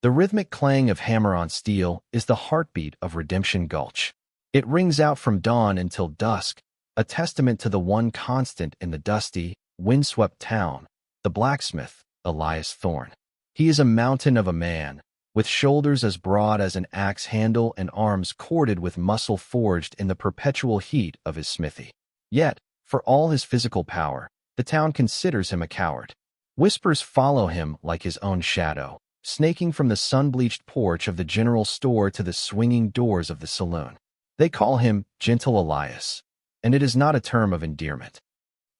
The rhythmic clang of hammer on steel is the heartbeat of Redemption Gulch. It rings out from dawn until dusk, a testament to the one constant in the dusty, windswept town, the blacksmith, Elias Thorne. He is a mountain of a man, with shoulders as broad as an axe handle and arms corded with muscle forged in the perpetual heat of his smithy. Yet, for all his physical power, the town considers him a coward. Whispers follow him like his own shadow, snaking from the sun-bleached porch of the general store to the swinging doors of the saloon. They call him Gentle Elias, and it is not a term of endearment.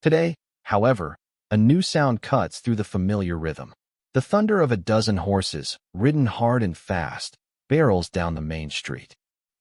Today, however, a new sound cuts through the familiar rhythm. The thunder of a dozen horses, ridden hard and fast, barrels down the main street.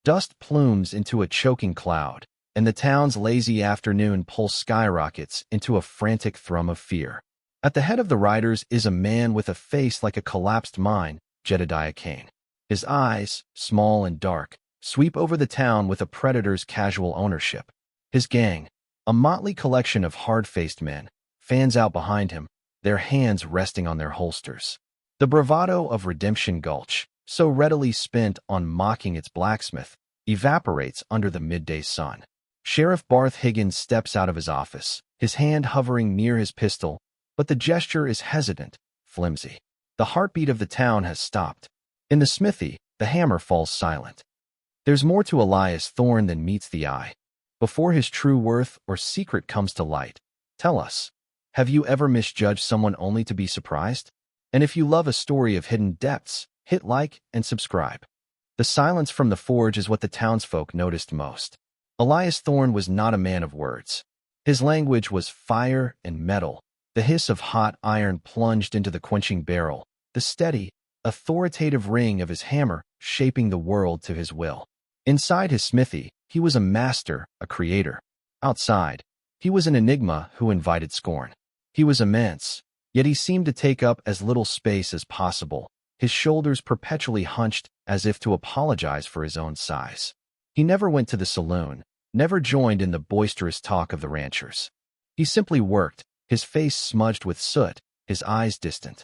Dust plumes into a choking cloud, and the town's lazy afternoon pulse skyrockets into a frantic thrum of fear. At the head of the riders is a man with a face like a collapsed mine, Jedediah Kane. His eyes, small and dark, sweep over the town with a predator's casual ownership. His gang, a motley collection of hard-faced men, fans out behind him, their hands resting on their holsters. The bravado of Redemption Gulch, so readily spent on mocking its blacksmith, evaporates under the midday sun. Sheriff Barth Higgins steps out of his office, his hand hovering near his pistol, but the gesture is hesitant, flimsy. The heartbeat of the town has stopped. In the smithy, the hammer falls silent. There's more to Elias Thorne than meets the eye. Before his true worth or secret comes to light, tell us, have you ever misjudged someone only to be surprised? And if you love a story of hidden depths, hit like and subscribe. The silence from the forge is what the townsfolk noticed most. Elias Thorne was not a man of words. His language was fire and metal, the hiss of hot iron plunged into the quenching barrel, the steady, authoritative ring of his hammer shaping the world to his will. Inside his smithy, he was a master, a creator. Outside, he was an enigma who invited scorn. He was immense, yet he seemed to take up as little space as possible, his shoulders perpetually hunched as if to apologize for his own size. He never went to the saloon, never joined in the boisterous talk of the ranchers. He simply worked, his face smudged with soot, his eyes distant.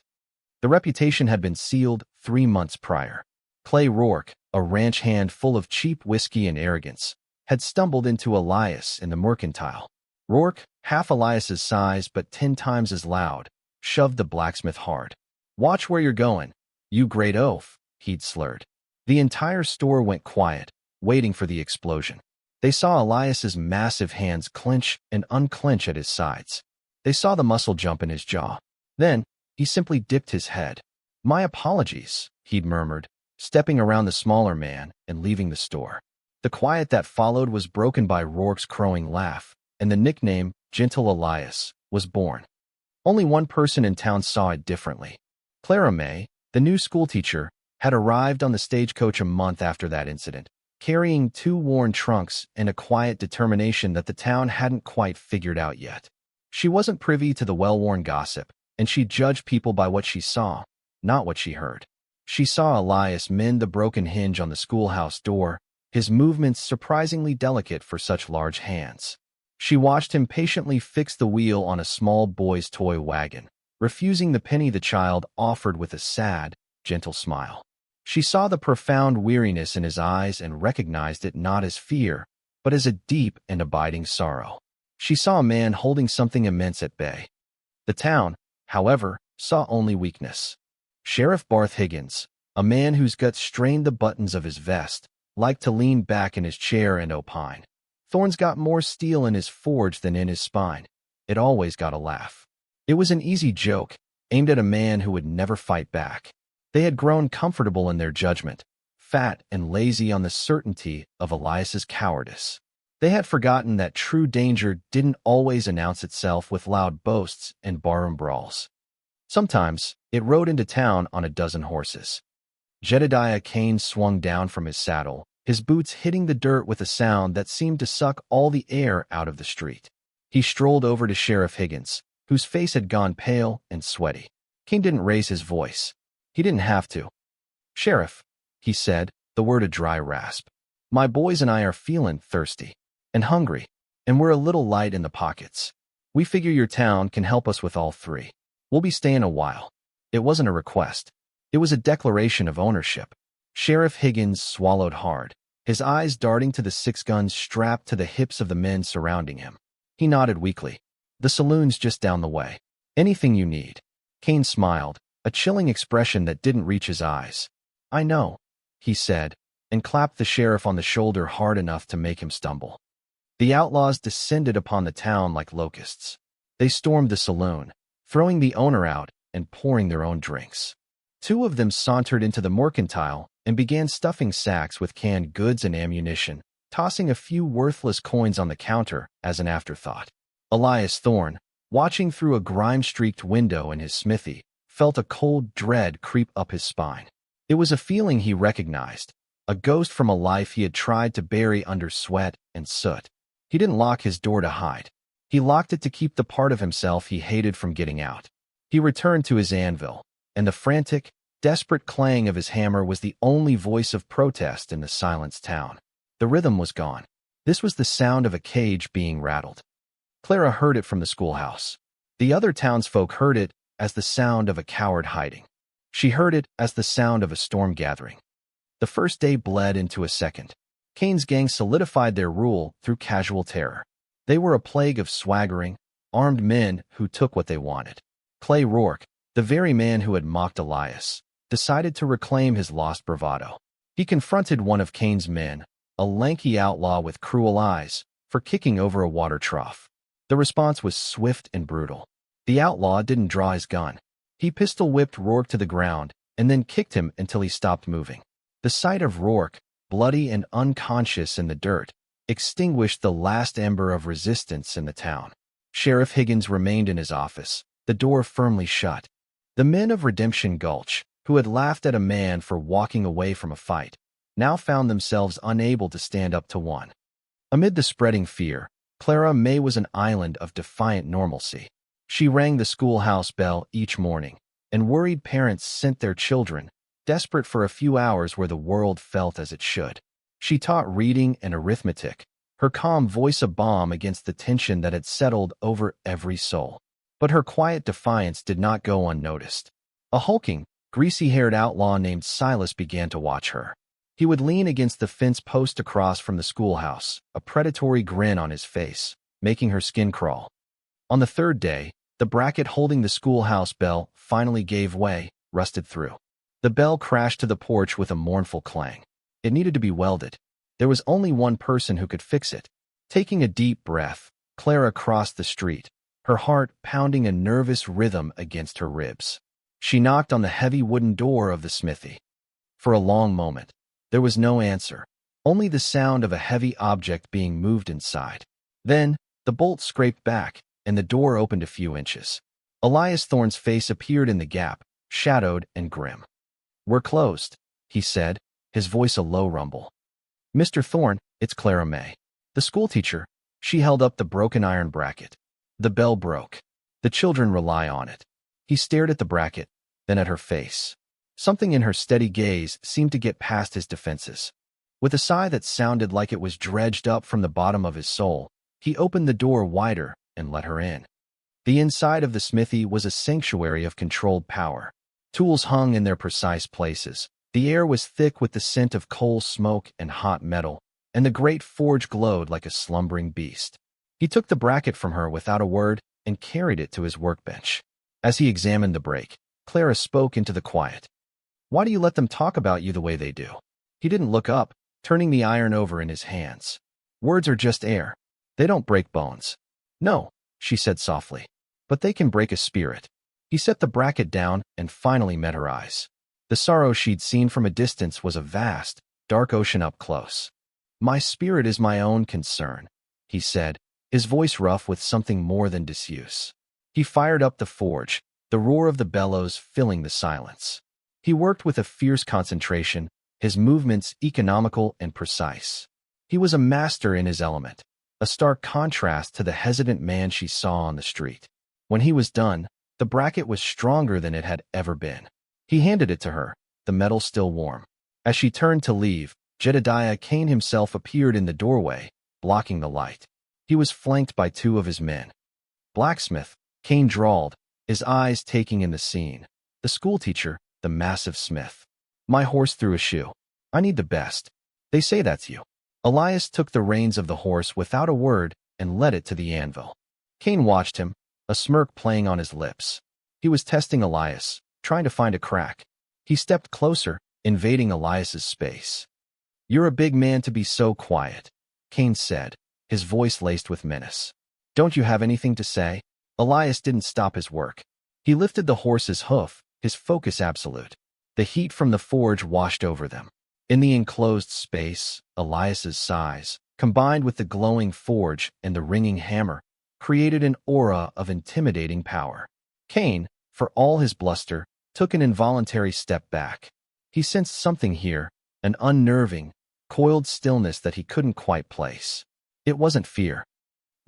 The reputation had been sealed 3 months prior. Clay Rourke, a ranch hand full of cheap whiskey and arrogance, had stumbled into Elias in the mercantile. Rourke, half Elias's size but 10 times as loud, shoved the blacksmith hard. "Watch where you're going, you great oaf," he'd slurred. The entire store went quiet, waiting for the explosion. They saw Elias's massive hands clench and unclench at his sides. They saw the muscle jump in his jaw. Then, he simply dipped his head. "My apologies," he'd murmured, stepping around the smaller man and leaving the store. The quiet that followed was broken by Rourke's crowing laugh, and the nickname, Gentle Elias, was born. Only one person in town saw it differently. Clara May, the new schoolteacher, had arrived on the stagecoach a month after that incident, carrying 2 worn trunks and a quiet determination that the town hadn't quite figured out yet. She wasn't privy to the well-worn gossip, and she judged people by what she saw, not what she heard. She saw Elias mend the broken hinge on the schoolhouse door, his movements surprisingly delicate for such large hands. She watched him patiently fix the wheel on a small boy's toy wagon, refusing the penny the child offered with a sad, gentle smile. She saw the profound weariness in his eyes and recognized it not as fear, but as a deep and abiding sorrow. She saw a man holding something immense at bay. The town, however, saw only weakness. Sheriff Barth Higgins, a man whose guts strained the buttons of his vest, liked to lean back in his chair and opine. "Thorne's got more steel in his forge than in his spine." It always got a laugh. It was an easy joke, aimed at a man who would never fight back. They had grown comfortable in their judgment, fat and lazy on the certainty of Elias's cowardice. They had forgotten that true danger didn't always announce itself with loud boasts and barroom brawls. Sometimes, it rode into town on a dozen horses. Jedediah Kane swung down from his saddle, his boots hitting the dirt with a sound that seemed to suck all the air out of the street. He strolled over to Sheriff Higgins, whose face had gone pale and sweaty. Kane didn't raise his voice. He didn't have to. "Sheriff," he said, the word a dry rasp. "My boys and I are feeling thirsty and hungry, and we're a little light in the pockets. We figure your town can help us with all 3. We'll be staying a while." It wasn't a request. It was a declaration of ownership. Sheriff Higgins swallowed hard, his eyes darting to the 6 guns strapped to the hips of the men surrounding him. He nodded weakly. The saloon's just down the way. Anything you need. Kane smiled, a chilling expression that didn't reach his eyes. I know, he said, and clapped the sheriff on the shoulder hard enough to make him stumble. The outlaws descended upon the town like locusts. They stormed the saloon, throwing the owner out and pouring their own drinks. 2 of them sauntered into the mercantile and began stuffing sacks with canned goods and ammunition, tossing a few worthless coins on the counter as an afterthought. Elias Thorne, watching through a grime-streaked window in his smithy, felt a cold dread creep up his spine. It was a feeling he recognized, a ghost from a life he had tried to bury under sweat and soot. He didn't lock his door to hide. He locked it to keep the part of himself he hated from getting out. He returned to his anvil, and the frantic, desperate clang of his hammer was the only voice of protest in the silenced town. The rhythm was gone. This was the sound of a cage being rattled. Clara heard it from the schoolhouse. The other townsfolk heard it as the sound of a coward hiding. She heard it as the sound of a storm gathering. The first day bled into a second. Kane's gang solidified their rule through casual terror. They were a plague of swaggering, armed men who took what they wanted. Clay Rourke, the very man who had mocked Elias, decided to reclaim his lost bravado. He confronted one of Kane's men, a lanky outlaw with cruel eyes, for kicking over a water trough. The response was swift and brutal. The outlaw didn't draw his gun. He pistol-whipped Rourke to the ground and then kicked him until he stopped moving. The sight of Rourke, bloody and unconscious in the dirt, extinguished the last ember of resistance in the town. Sheriff Higgins remained in his office, the door firmly shut. The men of Redemption Gulch, who had laughed at a man for walking away from a fight, now found themselves unable to stand up to one. Amid the spreading fear, Clara May was an island of defiant normalcy. She rang the schoolhouse bell each morning, and worried parents sent their children, desperate for a few hours where the world felt as it should. She taught reading and arithmetic, her calm voice a balm against the tension that had settled over every soul. But her quiet defiance did not go unnoticed. A hulking, greasy-haired outlaw named Silas began to watch her. He would lean against the fence post across from the schoolhouse, a predatory grin on his face, making her skin crawl. On the 3rd day, the bracket holding the schoolhouse bell finally gave way, rusted through. The bell crashed to the porch with a mournful clang. It needed to be welded. There was only one person who could fix it. Taking a deep breath, Clara crossed the street, her heart pounding a nervous rhythm against her ribs. She knocked on the heavy wooden door of the smithy. For a long moment, there was no answer, only the sound of a heavy object being moved inside. Then, the bolt scraped back, and the door opened a few inches. Elias Thorne's face appeared in the gap, shadowed and grim. "We're closed," he said, his voice a low rumble. "Mr. Thorne, it's Clara May, the schoolteacher." She held up the broken iron bracket. The bell broke. The children rely on it. He stared at the bracket, then at her face. Something in her steady gaze seemed to get past his defenses. With a sigh that sounded like it was dredged up from the bottom of his soul, he opened the door wider and let her in. The inside of the smithy was a sanctuary of controlled power. Tools hung in their precise places. The air was thick with the scent of coal smoke and hot metal, and the great forge glowed like a slumbering beast. He took the bracket from her without a word and carried it to his workbench. As he examined the break, Clara spoke into the quiet. "Why do you let them talk about you the way they do?" He didn't look up, turning the iron over in his hands. "Words are just air. They don't break bones." "No," she said softly, "but they can break a spirit." He set the bracket down and finally met her eyes. The sorrow she'd seen from a distance was a vast, dark ocean up close. "My spirit is my own concern," he said, his voice rough with something more than disuse. He fired up the forge, the roar of the bellows filling the silence. He worked with a fierce concentration, his movements economical and precise. He was a master in his element, a stark contrast to the hesitant man she saw on the street. When he was done, the bracket was stronger than it had ever been. He handed it to her, the metal still warm. As she turned to leave, Jedediah Kane himself appeared in the doorway, blocking the light. He was flanked by 2 of his men. "Blacksmith," Kane drawled, his eyes taking in the scene. "The schoolteacher, the massive smith. My horse threw a shoe. I need the best. They say that's you. Elias took the reins of the horse without a word and led it to the anvil. Cain watched him, a smirk playing on his lips. He was testing Elias, trying to find a crack. He stepped closer, invading Elias's space. You're a big man to be so quiet, Cain said, his voice laced with menace. Don't you have anything to say? Elias didn't stop his work. He lifted the horse's hoof, his focus absolute. The heat from the forge washed over them. In the enclosed space, Elias's size, combined with the glowing forge and the ringing hammer, created an aura of intimidating power. Cain, for all his bluster, took an involuntary step back. He sensed something here, an unnerving, coiled stillness that he couldn't quite place. It wasn't fear.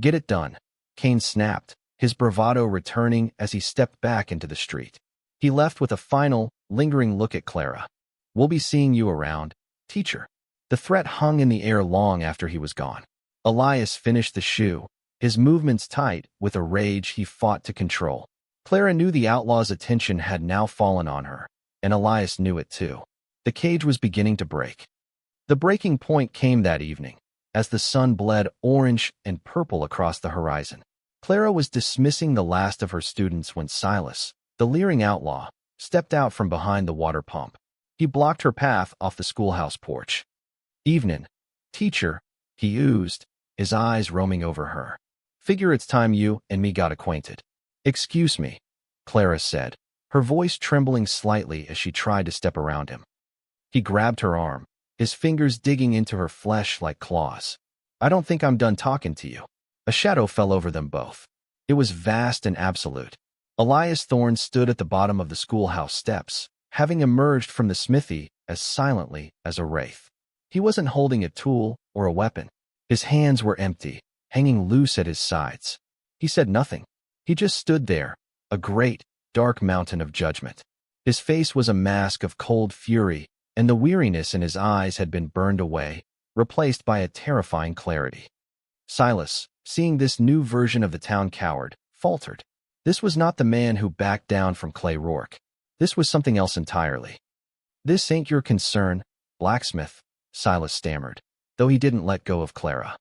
Get it done, Cain snapped, his bravado returning as he stepped back into the street. He left with a final, lingering look at Clara. We'll be seeing you around, teacher. The threat hung in the air long after he was gone. Elias finished the shoe, his movements tight with a rage he fought to control. Clara knew the outlaw's attention had now fallen on her, and Elias knew it too. The cage was beginning to break. The breaking point came that evening, as the sun bled orange and purple across the horizon. Clara was dismissing the last of her students when Silas, the leering outlaw, stepped out from behind the water pump. He blocked her path off the schoolhouse porch. Evening, teacher, he oozed, his eyes roaming over her. Figure it's time you and me got acquainted. Excuse me, Clara said, her voice trembling slightly as she tried to step around him. He grabbed her arm, his fingers digging into her flesh like claws. I don't think I'm done talking to you. A shadow fell over them both. It was vast and absolute. Elias Thorne stood at the bottom of the schoolhouse steps, having emerged from the smithy as silently as a wraith. He wasn't holding a tool or a weapon. His hands were empty, hanging loose at his sides. He said nothing. He just stood there, a great, dark mountain of judgment. His face was a mask of cold fury, and the weariness in his eyes had been burned away, replaced by a terrifying clarity. Silas, seeing this new version of the town coward, faltered. This was not the man who backed down from Clay Rourke. This was something else entirely. This ain't your concern, Blacksmith, Silas stammered, though he didn't let go of Clara.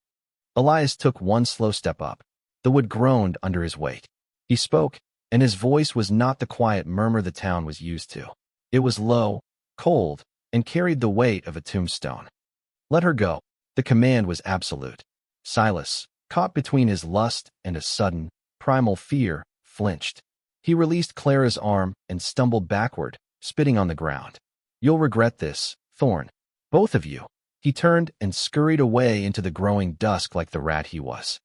Elias took one slow step up. The wood groaned under his weight. He spoke, and his voice was not the quiet murmur the town was used to. It was low, cold, and carried the weight of a tombstone. Let her go. The command was absolute. Silas, caught between his lust and a sudden, primal fear, flinched. He released Clara's arm and stumbled backward, spitting on the ground. You'll regret this, Thorne. Both of you. He turned and scurried away into the growing dusk like the rat he was.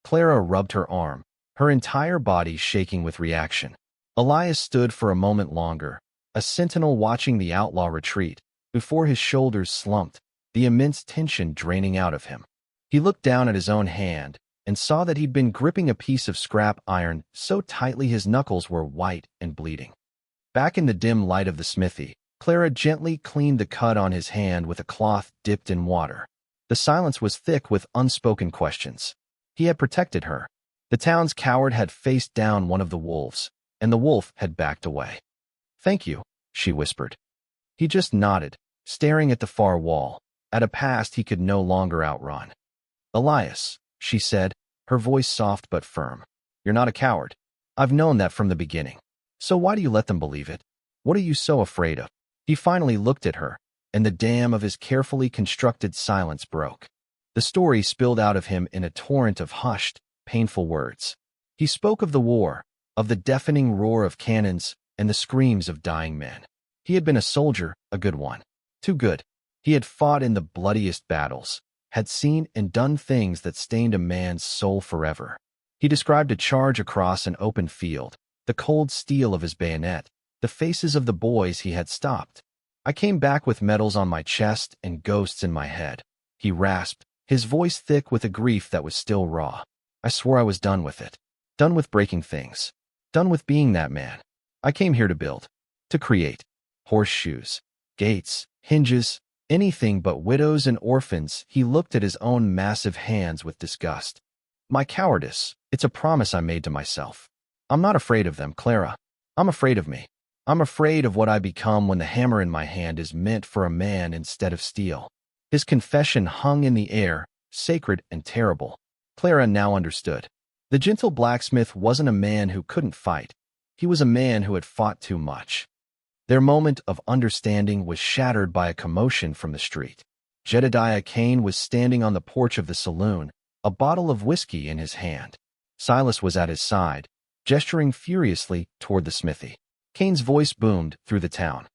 Clara rubbed her arm, her entire body shaking with reaction. Elias stood for a moment longer, a sentinel watching the outlaw retreat, before his shoulders slumped, the immense tension draining out of him. He looked down at his own hand and saw that he'd been gripping a piece of scrap iron so tightly his knuckles were white and bleeding. Back in the dim light of the smithy, Clara gently cleaned the cut on his hand with a cloth dipped in water. The silence was thick with unspoken questions. He had protected her. The town's coward had faced down one of the wolves, and the wolf had backed away. Thank you, she whispered. He just nodded, staring at the far wall, at a past he could no longer outrun. Elias, she said, her voice soft but firm. You're not a coward. I've known that from the beginning. So why do you let them believe it? What are you so afraid of? He finally looked at her, and the dam of his carefully constructed silence broke. The story spilled out of him in a torrent of hushed, painful words. He spoke of the war, of the deafening roar of cannons, and the screams of dying men. He had been a soldier, a good one. Too good. He had fought in the bloodiest battles, had seen and done things that stained a man's soul forever. He described a charge across an open field, the cold steel of his bayonet, the faces of the boys he had stopped. I came back with medals on my chest and ghosts in my head. He rasped, his voice thick with a grief that was still raw. I swore I was done with it. Done with breaking things. Done with being that man. I came here to build. To create. Horseshoes. Gates. Hinges. Anything but widows and orphans. He looked at his own massive hands with disgust. My cowardice. It's a promise I made to myself. I'm not afraid of them, Clara. I'm afraid of me. I'm afraid of what I become when the hammer in my hand is meant for a man instead of steel. His confession hung in the air, sacred and terrible. Clara now understood. The gentle blacksmith wasn't a man who couldn't fight. He was a man who had fought too much. Their moment of understanding was shattered by a commotion from the street. Jedediah Kane was standing on the porch of the saloon, a bottle of whiskey in his hand. Silas was at his side, gesturing furiously toward the smithy. Kane's voice boomed through the town.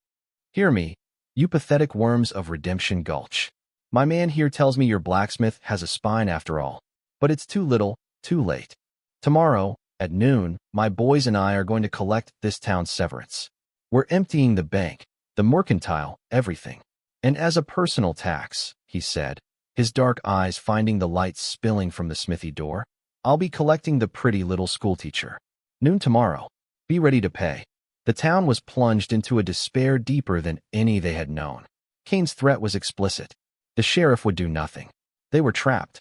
"Hear me, you pathetic worms of Redemption Gulch. My man here tells me your blacksmith has a spine after all. But it's too little, too late. Tomorrow, at noon, my boys and I are going to collect this town's severance. We're emptying the bank, the mercantile, everything. And as a personal tax," he said, his dark eyes finding the light spilling from the smithy door, "I'll be collecting the pretty little schoolteacher. Noon tomorrow. Be ready to pay." The town was plunged into a despair deeper than any they had known. Kane's threat was explicit. The sheriff would do nothing. They were trapped.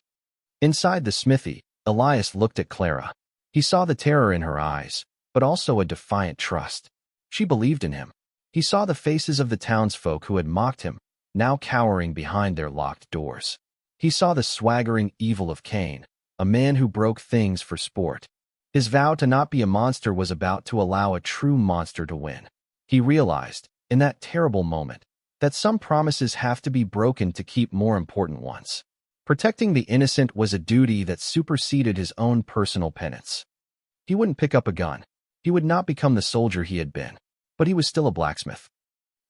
Inside the smithy, Elias looked at Clara. He saw the terror in her eyes, but also a defiant trust. She believed in him. He saw the faces of the townsfolk who had mocked him, now cowering behind their locked doors. He saw the swaggering evil of Kane, a man who broke things for sport. His vow to not be a monster was about to allow a true monster to win. He realized, in that terrible moment, that some promises have to be broken to keep more important ones. Protecting the innocent was a duty that superseded his own personal penance. He wouldn't pick up a gun. He would not become the soldier he had been, but he was still a blacksmith.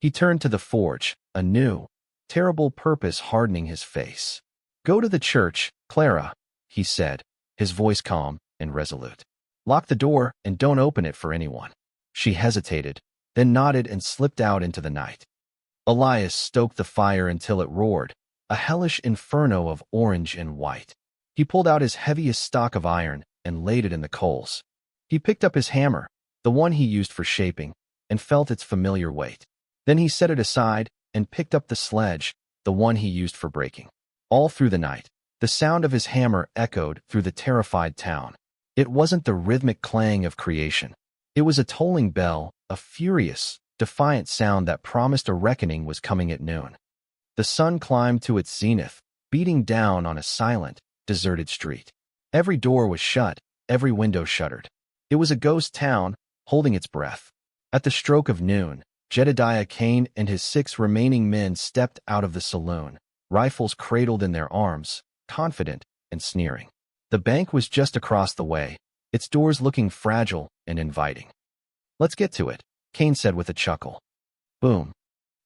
He turned to the forge, a new, terrible purpose hardening his face. "Go to the church, Clara," he said, his voice calm and resolute. "Lock the door and don't open it for anyone." She hesitated, then nodded and slipped out into the night. Elias stoked the fire until it roared, a hellish inferno of orange and white. He pulled out his heaviest stock of iron and laid it in the coals. He picked up his hammer, the one he used for shaping, and felt its familiar weight. Then he set it aside and picked up the sledge, the one he used for breaking. All through the night, the sound of his hammer echoed through the terrified town. It wasn't the rhythmic clang of creation. It was a tolling bell, a furious, defiant sound that promised a reckoning was coming at noon. The sun climbed to its zenith, beating down on a silent, deserted street. Every door was shut, every window shuttered. It was a ghost town, holding its breath. At the stroke of noon, Jedediah Kane and his 6 remaining men stepped out of the saloon, rifles cradled in their arms, confident and sneering. The bank was just across the way, its doors looking fragile and inviting. "Let's get to it," Kane said with a chuckle. Boom.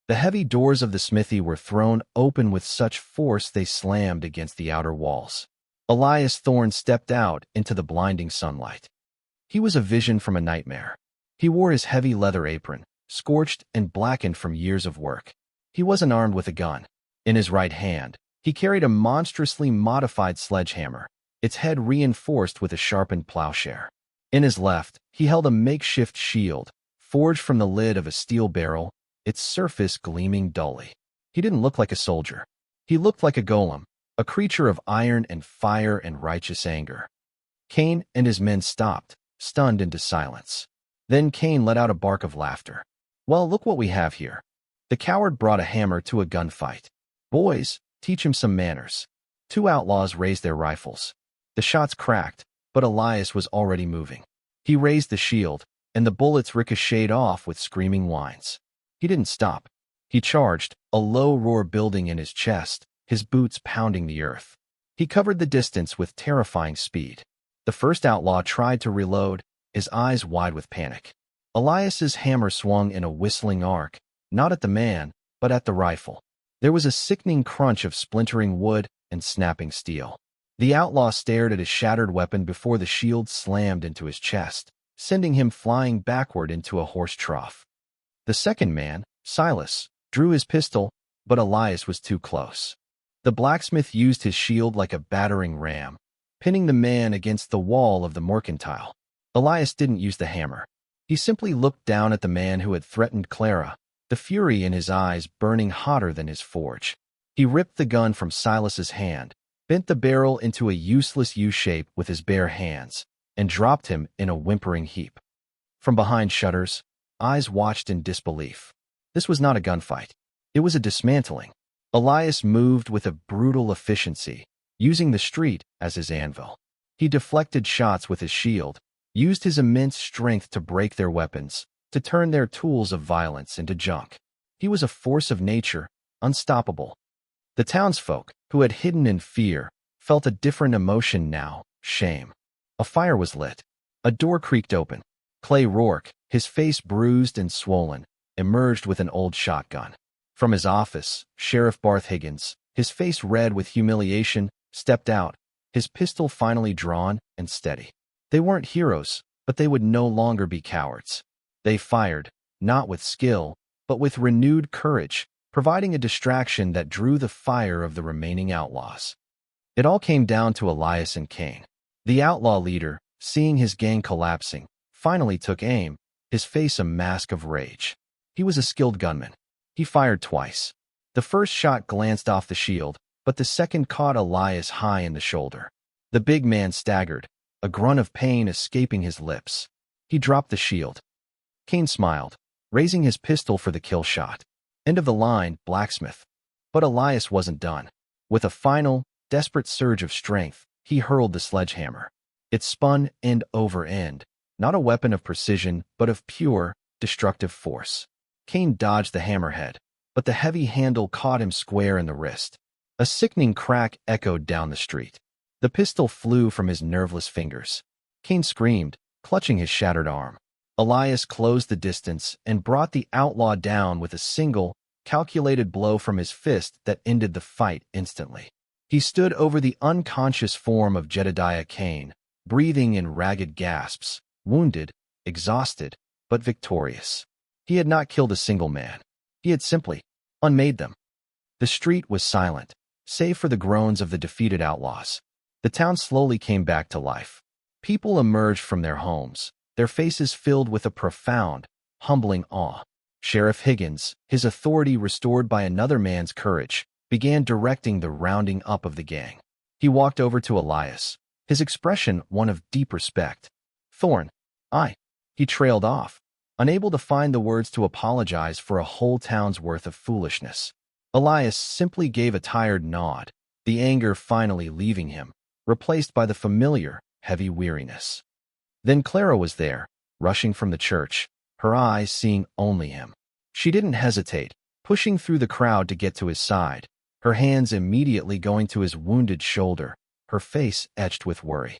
The heavy doors of the smithy were thrown open with such force they slammed against the outer walls. Elias Thorne stepped out into the blinding sunlight. He was a vision from a nightmare. He wore his heavy leather apron, scorched and blackened from years of work. He wasn't armed with a gun. In his right hand, he carried a monstrously modified sledgehammer, its head reinforced with a sharpened plowshare. In his left, he held a makeshift shield, forged from the lid of a steel barrel, its surface gleaming dully. He didn't look like a soldier. He looked like a golem, a creature of iron and fire and righteous anger. Kane and his men stopped, stunned into silence. Then Kane let out a bark of laughter. "Well, look what we have here." The coward brought a hammer to a gunfight. "Boys, teach him some manners." 2 outlaws raised their rifles. The shots cracked, but Elias was already moving. He raised the shield, and the bullets ricocheted off with screaming whines. He didn't stop. He charged, a low roar building in his chest, his boots pounding the earth. He covered the distance with terrifying speed. The first outlaw tried to reload, his eyes wide with panic. Elias's hammer swung in a whistling arc, not at the man, but at the rifle. There was a sickening crunch of splintering wood and snapping steel. The outlaw stared at his shattered weapon before the shield slammed into his chest, sending him flying backward into a horse trough. The second man, Silas, drew his pistol, but Elias was too close. The blacksmith used his shield like a battering ram, pinning the man against the wall of the mercantile. Elias didn't use the hammer. He simply looked down at the man who had threatened Clara, the fury in his eyes burning hotter than his forge. He ripped the gun from Silas's hand, bent the barrel into a useless U-shape with his bare hands, and dropped him in a whimpering heap. From behind shutters, eyes watched in disbelief. This was not a gunfight. It was a dismantling. Elias moved with a brutal efficiency, using the street as his anvil. He deflected shots with his shield, used his immense strength to break their weapons, to turn their tools of violence into junk. He was a force of nature, unstoppable. The townsfolk, who had hidden in fear, felt a different emotion now, shame. A fire was lit. A door creaked open. Clay Rourke, his face bruised and swollen, emerged with an old shotgun. From his office, Sheriff Barth Higgins, his face red with humiliation, stepped out, his pistol finally drawn and steady. They weren't heroes, but they would no longer be cowards. They fired, not with skill, but with renewed courage, providing a distraction that drew the fire of the remaining outlaws. It all came down to Elias and Kane. The outlaw leader, seeing his gang collapsing, finally took aim, his face a mask of rage. He was a skilled gunman. He fired twice. The first shot glanced off the shield, but the second caught Elias high in the shoulder. The big man staggered, a grunt of pain escaping his lips. He dropped the shield. Kane smiled, raising his pistol for the kill shot. End of the line, Blacksmith. But Elias wasn't done. With a final, desperate surge of strength, he hurled the sledgehammer. It spun end over end, not a weapon of precision, but of pure, destructive force. Kane dodged the hammerhead, but the heavy handle caught him square in the wrist. A sickening crack echoed down the street. The pistol flew from his nerveless fingers. Kane screamed, clutching his shattered arm. Elias closed the distance and brought the outlaw down with a single, calculated blow from his fist that ended the fight instantly. He stood over the unconscious form of Jedediah Kane, breathing in ragged gasps, wounded, exhausted, but victorious. He had not killed a single man. He had simply unmade them. The street was silent, save for the groans of the defeated outlaws. The town slowly came back to life. People emerged from their homes, their faces filled with a profound, humbling awe. Sheriff Higgins, his authority restored by another man's courage, began directing the rounding up of the gang. He walked over to Elias, his expression one of deep respect. "Thorne, He trailed off, unable to find the words to apologize for a whole town's worth of foolishness. Elias simply gave a tired nod, the anger finally leaving him, replaced by the familiar, heavy weariness. Then Clara was there, rushing from the church, her eyes seeing only him. She didn't hesitate, pushing through the crowd to get to his side, her hands immediately going to his wounded shoulder, her face etched with worry.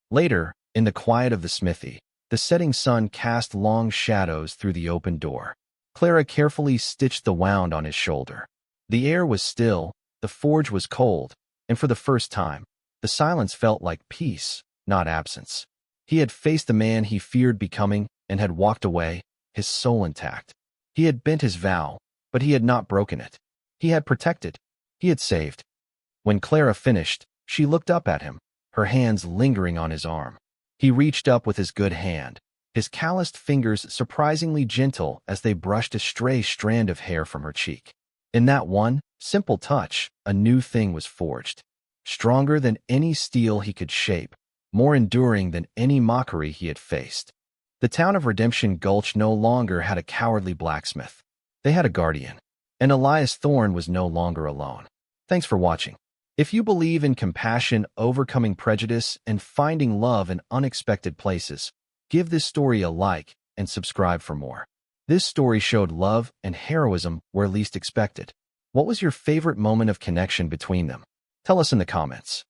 Later, in the quiet of the smithy, the setting sun cast long shadows through the open door. Clara carefully stitched the wound on his shoulder. The air was still, the forge was cold, and for the first time, the silence felt like peace, not absence. He had faced the man he feared becoming and had walked away, his soul intact. He had bent his vow, but he had not broken it. He had protected. He had saved. When Clara finished, she looked up at him, her hands lingering on his arm. He reached up with his good hand, his calloused fingers surprisingly gentle as they brushed a stray strand of hair from her cheek. In that one, simple touch, a new thing was forged. Stronger than any steel he could shape, more enduring than any mockery he had faced. The town of Redemption Gulch no longer had a cowardly blacksmith. They had a guardian. And Elias Thorne was no longer alone. Thanks for watching. If you believe in compassion, overcoming prejudice, and finding love in unexpected places, give this story a like and subscribe for more. This story showed love and heroism where least expected. What was your favorite moment of connection between them? Tell us in the comments.